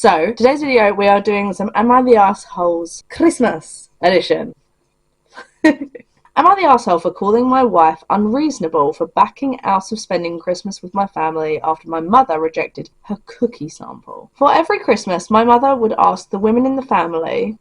So, today's video we are doing some Am I the Asshole's Christmas edition. Am I the asshole for calling my wife unreasonable for backing out of spending Christmas with my family after my mother rejected her cookie sample? For every Christmas, my mother would ask the women in the family,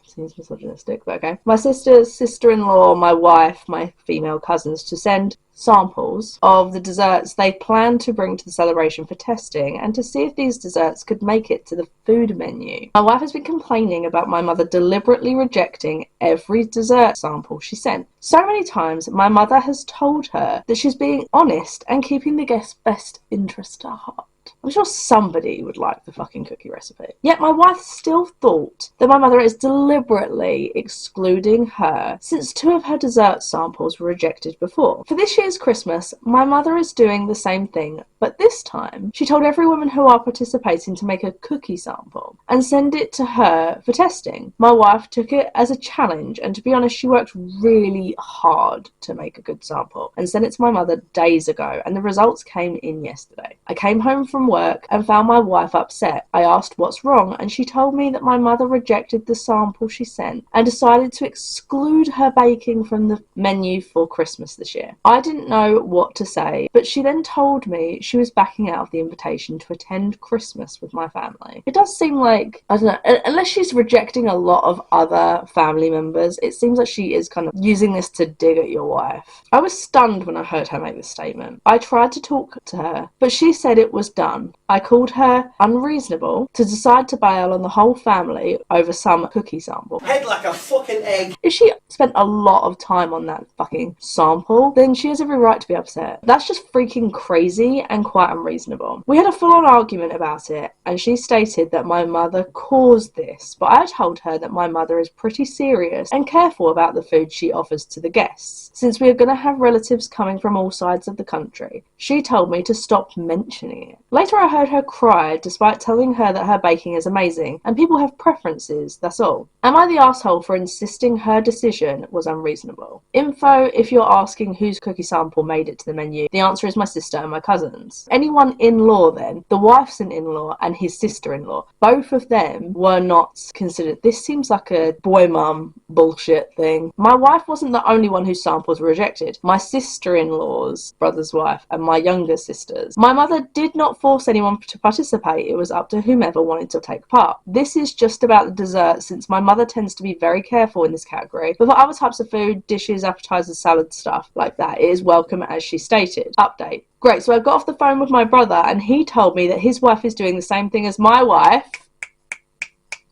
seems misogynistic, but okay, my sisters, sister-in-law, my wife, my female cousins, to send samples of the desserts they planned to bring to the celebration for testing and to see if these desserts could make it to the food menu. My wife has been complaining about my mother deliberately rejecting every dessert sample she sent. So many times my mother has told her that she's being honest and keeping the guest's best interest at heart. I'm sure somebody would like the fucking cookie recipe. Yet my wife still thought that my mother is deliberately excluding her since 2 of her dessert samples were rejected before. For this year's Christmas, my mother is doing the same thing, but this time she told every woman who are participating to make a cookie sample and send it to her for testing. My wife took it as a challenge, and to be honest, she worked really hard to make a good sample and sent it to my mother days ago, and the results came in yesterday. I came home from work and found my wife upset. I asked what's wrong, and she told me that my mother rejected the sample she sent and decided to exclude her baking from the menu for Christmas this year. I didn't know what to say, but she then told me she was backing out of the invitation to attend Christmas with my family. It does seem like, I don't know, unless she's rejecting a lot of other family members, it seems like she is kind of using this to dig at your wife. I was stunned when I heard her make this statement. I tried to talk to her, but she said it was done. I called her unreasonable to decide to bail on the whole family over some cookie sample. Head like a fucking egg. If she spent a lot of time on that fucking sample, then she has every right to be upset. That's just freaking crazy and quite unreasonable. We had a full-on argument about it, and she stated that my mother caused this, but I told her that my mother is pretty serious and careful about the food she offers to the guests, since we are going to have relatives coming from all sides of the country. She told me to stop mentioning it. Later I heard her cry despite telling her that her baking is amazing and people have preferences, that's all. Am I the asshole for insisting her decision was unreasonable? Info if you're asking whose cookie sample made it to the menu. The answer is my sister and my cousins. Anyone in-law then, the wife's an in-law and his sister-in-law. Both of them were not considered. This seems like a boy-mum bullshit thing. My wife wasn't the only one whose samples were rejected. My sister-in-law's brother's wife and my younger sisters. My mother did not force anyone to participate. It was up to whomever wanted to take part. This is just about the dessert, since my mother tends to be very careful in this category, but for other types of food, dishes, appetizers, salad, stuff like that, it is welcome as she stated. Update. Great, so I got off the phone with my brother and he told me that his wife is doing the same thing as my wife.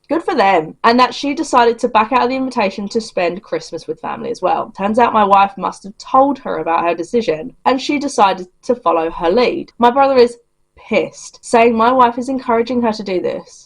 Good for them. And that she decided to back out of the invitation to spend Christmas with family as well. Turns out my wife must have told her about her decision and she decided to follow her lead. My brother is pissed, saying my wife is encouraging her to do this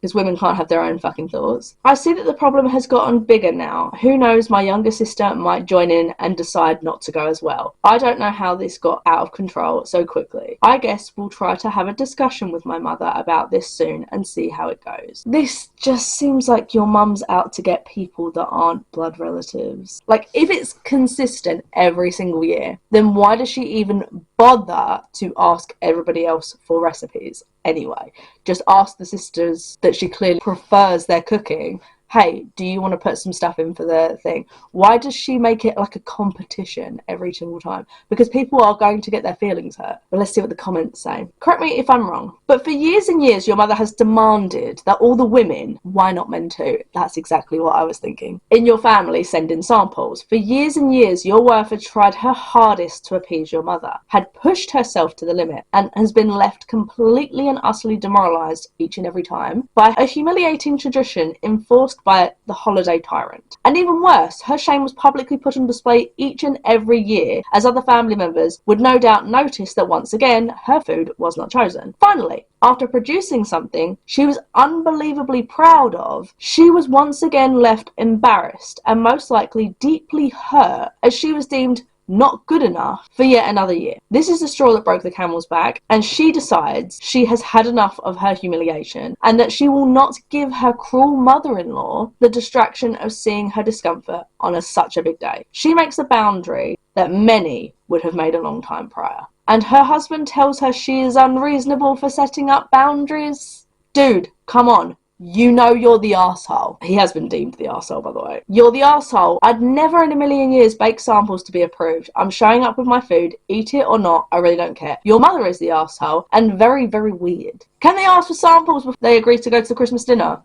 because women can't have their own fucking thoughts. I see that the problem has gotten bigger now. Who knows, my younger sister might join in and decide not to go as well. I don't know how this got out of control so quickly. I guess we'll try to have a discussion with my mother about this soon and see how it goes. This just seems like your mum's out to get people that aren't blood relatives. Like, if it's consistent every single year, then why does she even bother to ask everybody else for recipes anyway? Just ask the sisters that she clearly prefers their cooking, hey, do you want to put some stuff in for the thing? Why does she make it like a competition every single time? Because people are going to get their feelings hurt. But let's see what the comments say. Correct me if I'm wrong, but for years and years your mother has demanded that all the women, why not men too? That's exactly what I was thinking. In your family send in samples. For years and years your wife had tried her hardest to appease your mother, had pushed herself to the limit, and has been left completely and utterly demoralised each and every time by a humiliating tradition enforced by the holiday tyrant. And even worse, her shame was publicly put on display each and every year, as other family members would no doubt notice that once again her food was not chosen. Finally, after producing something she was unbelievably proud of, she was once again left embarrassed and most likely deeply hurt, as she was deemed not good enough for yet another year. This is the straw that broke the camel's back, and she decides she has had enough of her humiliation and that she will not give her cruel mother-in-law the distraction of seeing her discomfort on such a big day. She makes a boundary that many would have made a long time prior. and her husband tells her she is unreasonable for setting up boundaries. Dude, come on. You know you're the arsehole. He has been deemed the arsehole, by the way. You're the arsehole. I'd never in a million years bake samples to be approved. I'm showing up with my food. Eat it or not, I really don't care. Your mother is the arsehole, and very, very weird. Can they ask for samples before they agree to go to the Christmas dinner?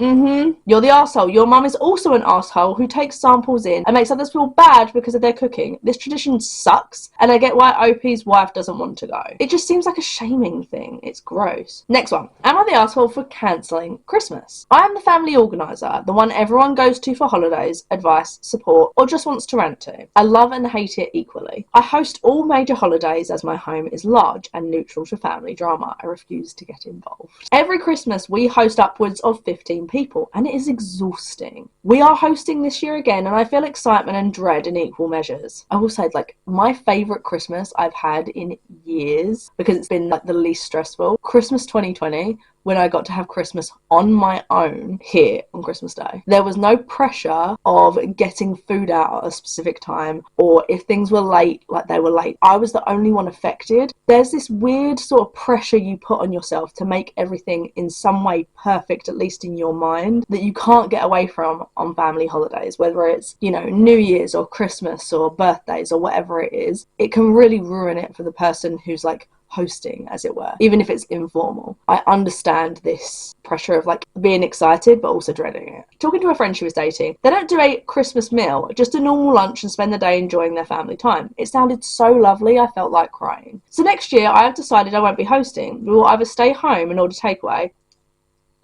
You're the arsehole. Your mum is also an arsehole who takes samples in and makes others feel bad because of their cooking. This tradition sucks, and I get why OP's wife doesn't want to go. It just seems like a shaming thing. It's gross. Next one. Am I the arsehole for cancelling Christmas? I am the family organiser, the one everyone goes to for holidays, advice, support, or just wants to rant to. I love and hate it equally. I host all major holidays as my home is large and neutral to family drama. I refuse to get involved. Every Christmas we host upwards of 15 people, and it is exhausting. We are hosting this year again, and I feel excitement and dread in equal measures. I will say, like, my favourite Christmas I've had in years, because it's been like the least stressful, Christmas 2020, when I got to have Christmas on my own here on Christmas Day. There was no pressure of getting food out at a specific time, or if things were late, like they were late. I was the only one affected. There's this weird sort of pressure you put on yourself to make everything in some way perfect, at least in your mind, that you can't get away from on family holidays, whether it's, you know, New Year's or Christmas or birthdays or whatever it is. It can really ruin it for the person who's like hosting, as it were, even if it's informal. I understand this pressure of like being excited but also dreading it. Talking to a friend she was dating, they don't do a Christmas meal, just a normal lunch and spend the day enjoying their family time. It sounded so lovely, I felt like crying. So next year I have decided I won't be hosting. We will either stay home and order takeaway.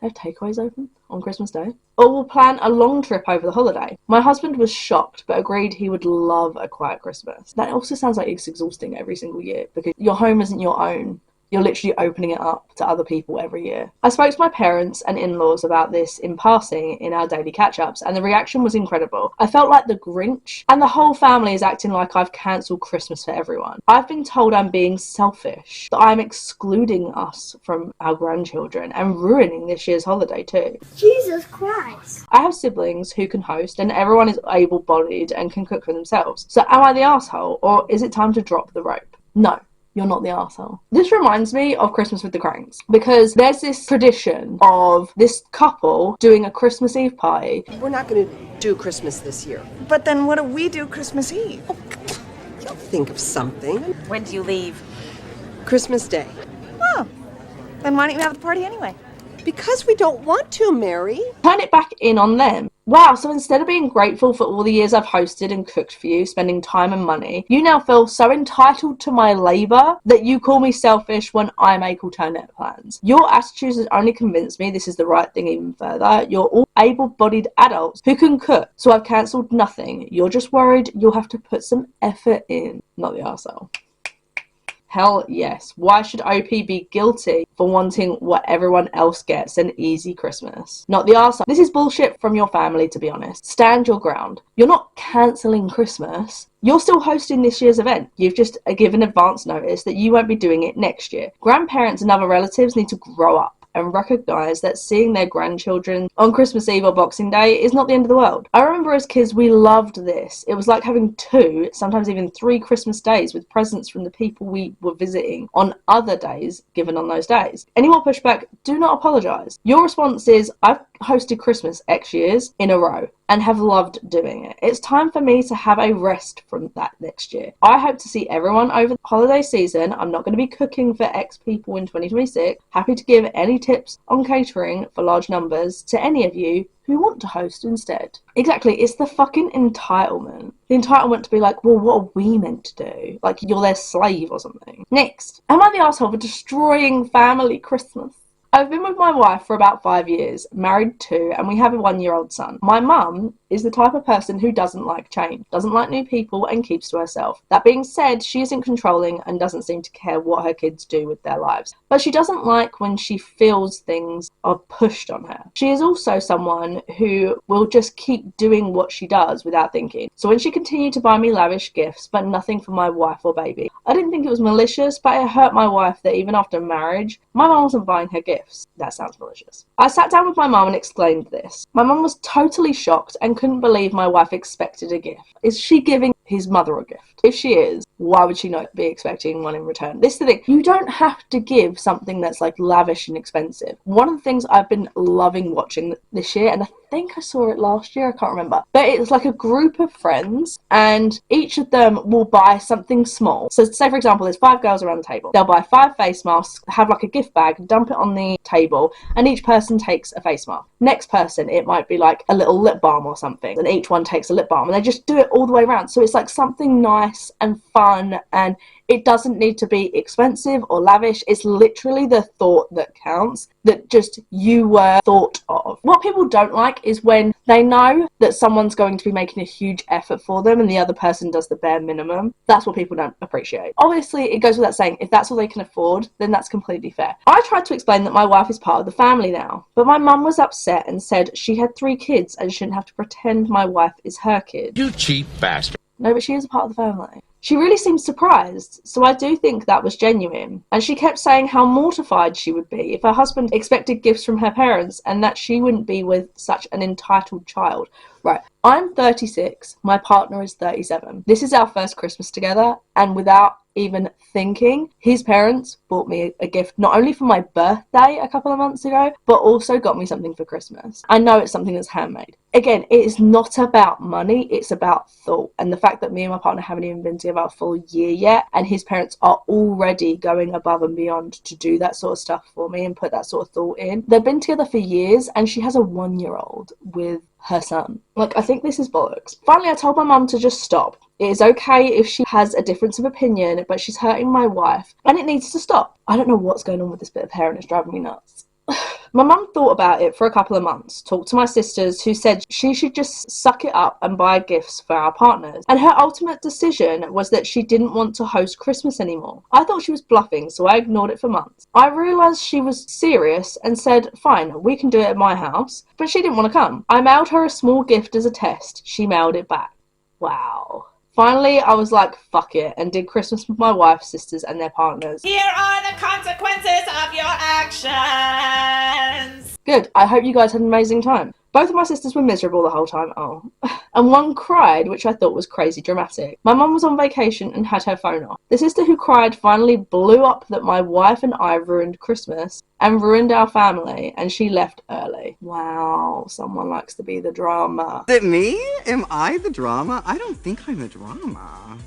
They have takeaways open on Christmas Day, or we'll plan a long trip over the holiday. My husband was shocked but agreed he would love a quiet Christmas. That also sounds like it's exhausting every single year because your home isn't your own. You're literally opening it up to other people every year. I spoke to my parents and in-laws about this in passing in our daily catch-ups, and the reaction was incredible. I felt like the Grinch, and the whole family is acting like I've cancelled Christmas for everyone. I've been told I'm being selfish, that I'm excluding us from our grandchildren and ruining this year's holiday too. Jesus Christ. I have siblings who can host, and everyone is able-bodied and can cook for themselves. So am I the arsehole, or is it time to drop the rope? No. You're not the arsehole. This reminds me of Christmas with the Cranks, because there's this tradition of this couple doing a Christmas Eve party. We're not going to do Christmas this year. But then what do we do Christmas Eve? You'll think of something. When do you leave? Christmas Day. Oh, then why don't you have the party anyway? Because we don't want to, Mary. Turn it back in on them. Wow, so instead of being grateful for all the years I've hosted and cooked for you, spending time and money, you now feel so entitled to my labour that you call me selfish when I make alternate plans. Your attitudes has only convinced me this is the right thing even further. You're all able-bodied adults who can cook, so I've cancelled nothing. You're just worried you'll have to put some effort in. Not the arsehole. Hell yes. Why should OP be guilty for wanting what everyone else gets, an easy Christmas? Not the arsehole. This is bullshit from your family, to be honest. Stand your ground. You're not cancelling Christmas. You're still hosting this year's event. You've just given advance notice that you won't be doing it next year. Grandparents and other relatives need to grow up and recognise that seeing their grandchildren on Christmas Eve or Boxing Day is not the end of the world. I remember as kids we loved this. It was like having 2, sometimes even 3 Christmas days with presents from the people we were visiting on other days given on those days. Any more pushback, do not apologise. Your response is, I've hosted Christmas X years in a row and have loved doing it. It's time for me to have a rest from that next year. I hope to see everyone over the holiday season. I'm not going to be cooking for X people in 2026. Happy to give any tips on catering for large numbers to any of you who want to host instead. Exactly, it's the fucking entitlement. The entitlement to be like, well, what are we meant to do? Like, you're their slave or something. Next, am I the arsehole for destroying family Christmas? I've been with my wife for about 5 years, married 2, and we have a 1-year-old son. My mum is the type of person who doesn't like change, doesn't like new people, and keeps to herself. That being said, she isn't controlling and doesn't seem to care what her kids do with their lives. But she doesn't like when she feels things are pushed on her. She is also someone who will just keep doing what she does without thinking. So when she continued to buy me lavish gifts, but nothing for my wife or baby, I didn't think it was malicious, but it hurt my wife that even after marriage, my mum wasn't buying her gifts. That sounds malicious. I sat down with my mum and explained this. My mum was totally shocked and couldn't believe my wife expected a gift. Is she giving his mother a gift? If she is, why would she not be expecting one in return? This is the thing. You don't have to give something that's like lavish and expensive. One of the things I've been loving watching this year, and I think I saw it last year, I can't remember, but it's like a group of friends and each of them will buy something small. So say for example there's 5 girls around the table, they'll buy 5 face masks, have like a gift bag, dump it on the table, and each person takes a face mask. Next person, it might be like a little lip balm or something, and each one takes a lip balm, and they just do it all the way around. So it's like something nice and fun, and it doesn't need to be expensive or lavish. It's literally the thought that counts, that just you were thought of. What people don't like is when they know that someone's going to be making a huge effort for them and the other person does the bare minimum. That's what people don't appreciate. Obviously, it goes without saying, if that's all they can afford, then that's completely fair. I tried to explain that my wife is part of the family now, but my mum was upset and said she had 3 kids and shouldn't have to pretend my wife is her kid. You cheap bastard. No, but she is a part of the family. She really seemed surprised, so I do think that was genuine. And she kept saying how mortified she would be if her husband expected gifts from her parents and that she wouldn't be with such an entitled child. Right, I'm 36, my partner is 37. This is our first Christmas together, and without even thinking, his parents bought me a gift not only for my birthday a couple of months ago, but also got me something for Christmas. I know it's something that's handmade. Again, it is not about money, it's about thought. And the fact that me and my partner haven't even been together a full year yet, and his parents are already going above and beyond to do that sort of stuff for me and put that sort of thought in. They've been together for years, and she has a 1-year-old with her son. Like, I think this is bollocks. Finally, I told my mum to just stop. It is okay if she has a difference of opinion, but she's hurting my wife, and it needs to stop. I don't know what's going on with this bit of hair, and it's driving me nuts. My mum thought about it for a couple of months, talked to my sisters who said she should just suck it up and buy gifts for our partners. And her ultimate decision was that she didn't want to host Christmas anymore. I thought she was bluffing, so I ignored it for months. I realised she was serious and said, fine, we can do it at my house, but she didn't want to come. I mailed her a small gift as a test. She mailed it back. Wow. Finally, I was like, fuck it, and did Christmas with my wife, sisters, and their partners. Here are the consequences of your actions. Good. I hope you guys had an amazing time. Both of my sisters were miserable the whole time. Oh. And one cried, which I thought was crazy dramatic. My mum was on vacation and had her phone off. The sister who cried finally blew up that my wife and I ruined Christmas and ruined our family, and she left early. Wow, someone likes to be the drama. Is it me? Am I the drama? I don't think I'm the drama.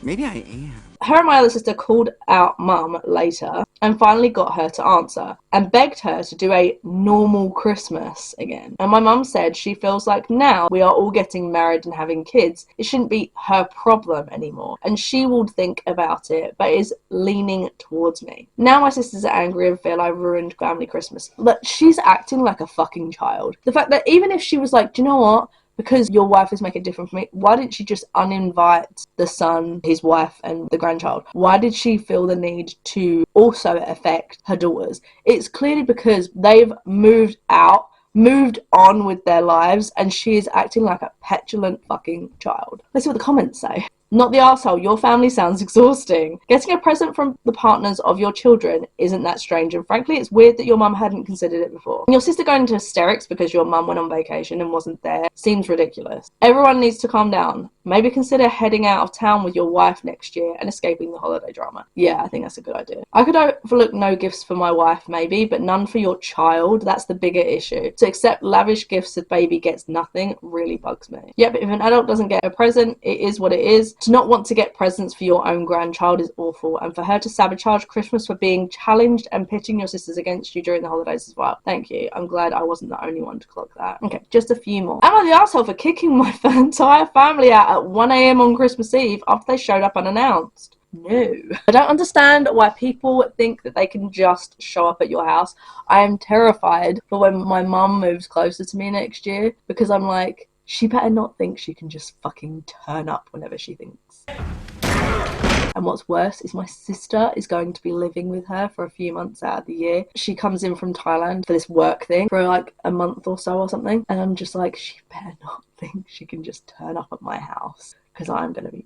Maybe I am. Her and my other sister called out mum later and finally got her to answer and begged her to do a normal Christmas again. And my mum said she feels like now we are all getting married and having kids, it shouldn't be her problem anymore, and she will think about it, but is leaning towards me. Now my sisters are angry and feel I ruined family Christmas. But she's acting like a fucking child. The fact that even if she was like, do you know what? Because your wife is making it different for me, why didn't she just uninvite the son, his wife, and the grandchild? Why did she feel the need to also affect her daughters? It's clearly because they've moved out, moved on with their lives, and she is acting like a petulant fucking child. Let's see what the comments say. Not the arsehole, your family sounds exhausting. Getting a present from the partners of your children isn't that strange, and frankly it's weird that your mum hadn't considered it before. And your sister going into hysterics because your mum went on vacation and wasn't there seems ridiculous. Everyone needs to calm down. Maybe consider heading out of town with your wife next year and escaping the holiday drama. Yeah, I think that's a good idea. I could overlook no gifts for my wife maybe, but none for your child. That's the bigger issue. To accept lavish gifts if baby gets nothing really bugs me. Yeah, but if an adult doesn't get a present, it is what it is. To not want to get presents for your own grandchild is awful, and for her to sabotage Christmas for being challenged and pitting your sisters against you during the holidays as well. Thank you. I'm glad I wasn't the only one to clock that. Okay, just a few more. Am I the asshole for kicking my entire family out at 1 a.m. on Christmas Eve after they showed up unannounced? No. I don't understand why people think that they can just show up at your house. I am terrified for when my mum moves closer to me next year, because I'm like, she better not think she can just fucking turn up whenever she thinks. And what's worse is my sister is going to be living with her for a few months out of the year. She comes in from Thailand for this work thing for like a month or so or something. And I'm just like, she better not think she can just turn up at my house, because I'm going to be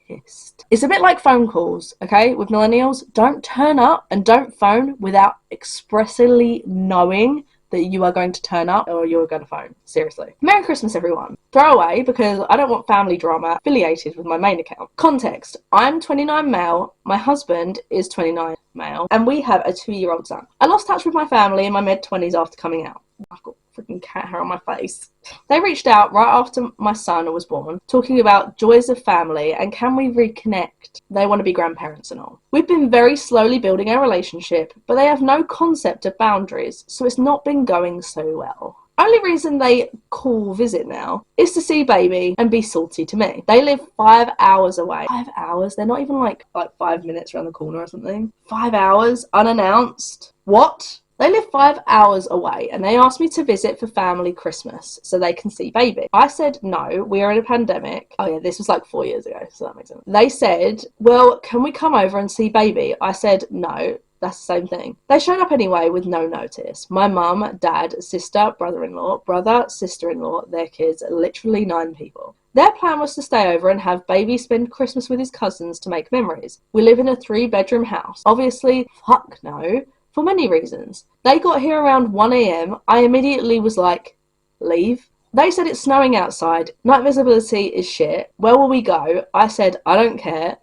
pissed. It's a bit like phone calls, okay, with millennials. Don't turn up and don't phone without expressly knowing that you are going to turn up or you're going to phone. Seriously. Merry Christmas, everyone. Throwaway, because I don't want family drama affiliated with my main account. Context. I'm 29 male, my husband is 29 male, and we have a 2-year-old son. I lost touch with my family in my mid-20s after coming out. I've got freaking cat hair on my face. They reached out right after my son was born, talking about joys of family and can we reconnect. They want to be grandparents and all. We've been very slowly building our relationship, but they have no concept of boundaries, so it's not been going so well. Only reason they call visit now is to see baby and be salty to me. They live 5 hours away. 5 hours? They're not even like 5 minutes around the corner or something. 5 hours unannounced. What? They live 5 hours away and they asked me to visit for family Christmas so they can see baby. I said no, we are in a pandemic. Oh yeah, this was like 4 years ago, so that makes sense. They said, well, can we come over and see baby? I said no. That's the same thing. They showed up anyway with no notice. My mum, dad, sister, brother-in-law, brother, sister-in-law, their kids, literally 9 people. Their plan was to stay over and have baby spend Christmas with his cousins to make memories. We live in a 3-bedroom house. Obviously, fuck no. For many reasons. They got here around 1 a.m. I immediately was like, leave. They said it's snowing outside. Night visibility is shit. Where will we go? I said, I don't care.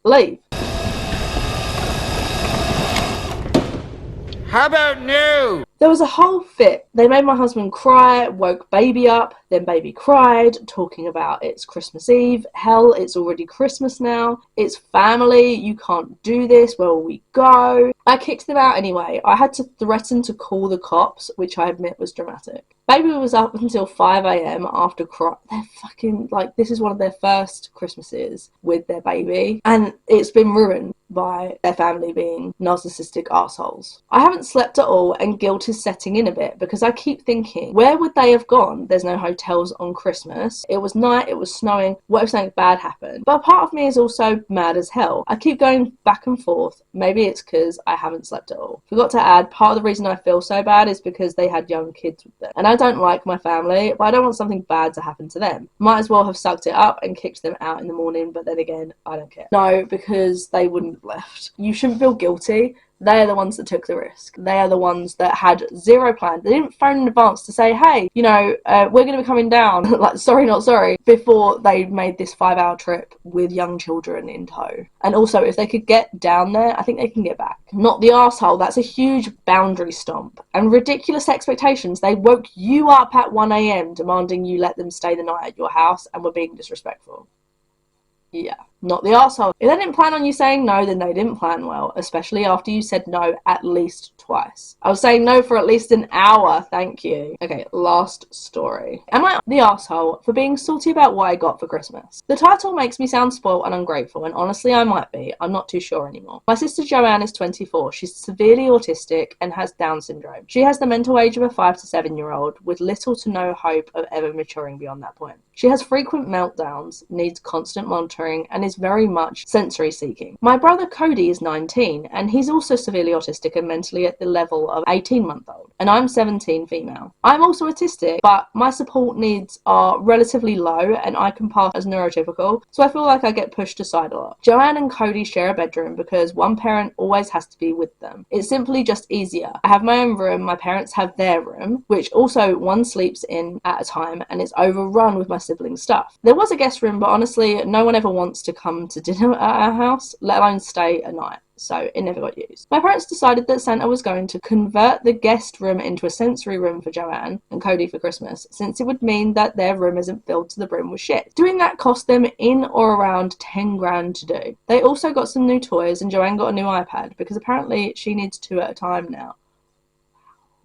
Leave. How about no? There was a whole fit. They made my husband cry, woke baby up, then baby cried, talking about it's Christmas Eve. Hell, it's already Christmas now. It's family. You can't do this. Where will we go? I kicked them out anyway. I had to threaten to call the cops, which I admit was dramatic. Baby was up until 5 a.m. after cry. They're fucking, this is one of their first Christmases with their baby. And it's been ruined by their family being narcissistic assholes. I haven't slept at all and guilt is setting in a bit because I keep thinking, where would they have gone? There's no hotels on Christmas. It was night, it was snowing. What if something bad happened? But a part of me is also mad as hell. I keep going back and forth. Maybe it's because I haven't slept at all. Forgot to add, part of the reason I feel so bad is because they had young kids with them. And I don't like my family, but I don't want something bad to happen to them. Might as well have sucked it up and kicked them out in the morning, but then again, I don't care. No, because they wouldn't have left. You shouldn't feel guilty. They are the ones that took the risk. They are the ones that had zero plan. They didn't phone in advance to say, hey, we're going to be coming down. Sorry, not sorry. Before they made this 5-hour trip with young children in tow. And also, if they could get down there, I think they can get back. Not the arsehole. That's a huge boundary stomp. And ridiculous expectations. They woke you up at 1 a.m. demanding you let them stay the night at your house and were being disrespectful. Yeah, not the arsehole. If they didn't plan on you saying no, then they didn't plan well, especially after you said no at least twice. I was saying no for at least an hour, thank you. Okay, last story. Am I the arsehole for being salty about what I got for Christmas? The title makes me sound spoiled and ungrateful, and honestly I might be. I'm not too sure anymore. My sister Joanne is 24. She's severely autistic and has Down syndrome. She has the mental age of a 5 to 7-year-old with little to no hope of ever maturing beyond that point. She has frequent meltdowns, needs constant monitoring, and is very much sensory seeking. My brother Cody is 19, and he's also severely autistic and mentally at the level of 18-month-old, and I'm 17 female. I'm also autistic, but my support needs are relatively low, and I can pass as neurotypical, so I feel like I get pushed aside a lot. Joanne and Cody share a bedroom because one parent always has to be with them. It's simply just easier. I have my own room, my parents have their room, which also one sleeps in at a time, and it's overrun with my siblings' stuff. There was a guest room, but honestly, no one ever wants to come to dinner at our house, let alone stay a night. So it never got used. My parents decided that Santa was going to convert the guest room into a sensory room for Joanne and Cody for Christmas, since it would mean that their room isn't filled to the brim with shit. Doing that cost them in or around 10 grand to do. They also got some new toys and Joanne got a new iPad because apparently she needs 2 at a time now.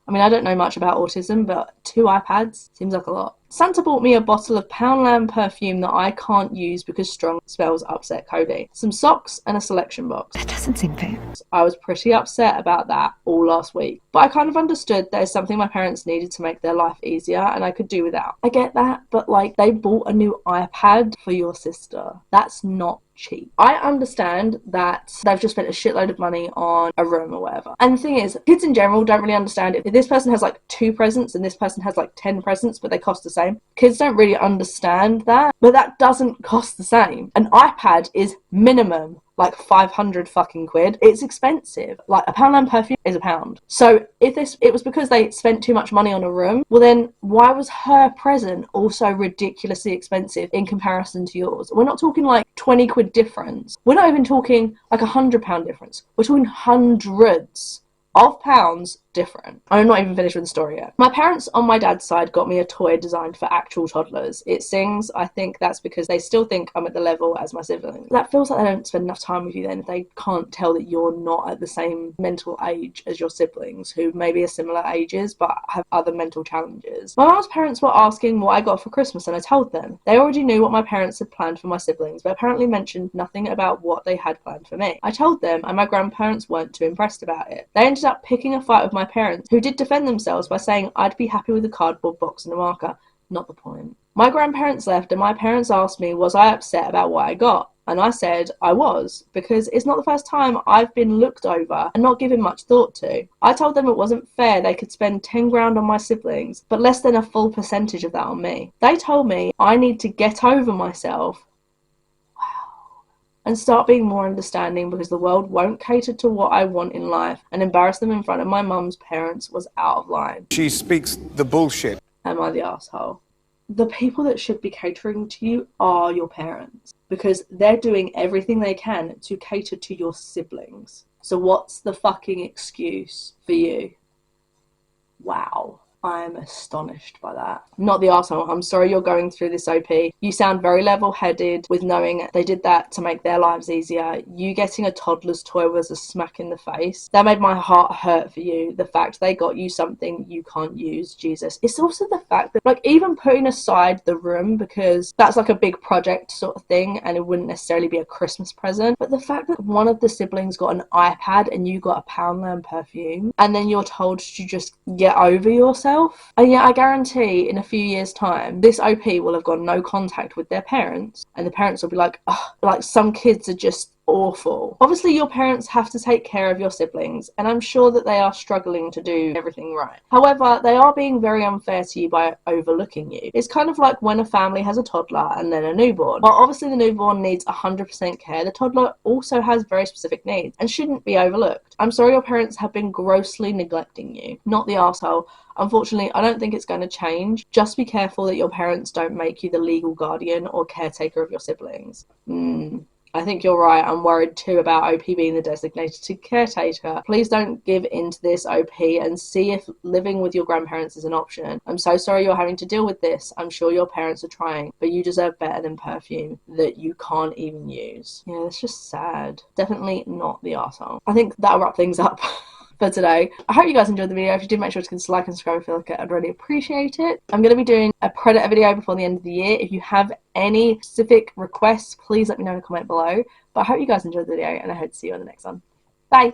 I mean, I don't know much about autism, but 2 iPads seems like a lot. Santa bought me a bottle of Poundland perfume that I can't use because strong smells upset Cody. Some socks and a selection box. That doesn't seem fair. I was pretty upset about that all last week. But I kind of understood there's something my parents needed to make their life easier and I could do without. I get that, but they bought a new iPad for your sister. That's not cheap. I understand that they've just spent a shitload of money on a room or whatever. And the thing is, kids in general don't really understand if this person has 2 presents and this person has 10 presents, but they cost the same. same. Kids don't really understand that, but that doesn't cost the same. An iPad is minimum like 500 fucking quid. It's expensive. Like a Poundland perfume is £1. So if it was because they spent too much money on a room, well then why was her present also ridiculously expensive in comparison to yours? We're not talking like 20 quid difference. We're not even talking like £100 difference. We're talking hundreds of pounds different. I'm not even finished with the story yet. My parents on my dad's side got me a toy designed for actual toddlers. It sings. I think that's because they still think I'm at the level as my siblings. That feels like they don't spend enough time with you then if they can't tell that you're not at the same mental age as your siblings, who maybe are similar ages but have other mental challenges. My mum's parents were asking what I got for Christmas and I told them. They already knew what my parents had planned for my siblings, but apparently mentioned nothing about what they had planned for me. I told them and my grandparents weren't too impressed about it. They ended up picking a fight with my parents, who did defend themselves by saying I'd be happy with a cardboard box and a marker. Not the point. My grandparents left and my parents asked me was I upset about what I got, and I said I was, because it's not the first time I've been looked over and not given much thought to. I told them it wasn't fair they could spend 10 grand on my siblings but less than a full percentage of that on me. They told me I need to get over myself and start being more understanding because the world won't cater to what I want in life, and embarrass them in front of my mum's parents was out of line. She speaks the bullshit. Am I the asshole? The people that should be catering to you are your parents, because they're doing everything they can to cater to your siblings. So what's the fucking excuse for you? Wow. I'm astonished by that. Not the arsehole. I'm sorry you're going through this, OP. You sound very level-headed with knowing they did that to make their lives easier. You getting a toddler's toy was a smack in the face. That made my heart hurt for you. The fact they got you something you can't use, Jesus. It's also the fact that, like, even putting aside the room, because that's like a big project sort of thing and it wouldn't necessarily be a Christmas present, but the fact that one of the siblings got an iPad and you got a Poundland perfume, and then you're told to just get over yourself. And yet I guarantee in a few years' time, this OP will have got no contact with their parents, and the parents will be like, oh, like some kids are just awful. Obviously your parents have to take care of your siblings, and I'm sure that they are struggling to do everything right. However, they are being very unfair to you by overlooking you. It's kind of like when a family has a toddler and then a newborn. While obviously the newborn needs 100% care, the toddler also has very specific needs and shouldn't be overlooked. I'm sorry your parents have been grossly neglecting you. Not the arsehole. Unfortunately, I don't think it's going to change. Just be careful that your parents don't make you the legal guardian or caretaker of your siblings. I think you're right. I'm worried too about OP being the designated caretaker. Please don't give in to this, OP, and see if living with your grandparents is an option. I'm so sorry you're having to deal with this. I'm sure your parents are trying, but you deserve better than perfume that you can't even use. Yeah, that's just sad. Definitely not the arsehole. I think that'll wrap things up for today. I hope you guys enjoyed the video. If you did, make sure to consider like and subscribe if you like it. I'd really appreciate it. I'm going to be doing a Predator video before the end of the year. If you have any specific requests, please let me know in a comment below. But I hope you guys enjoyed the video, and I hope to see you on the next one. Bye!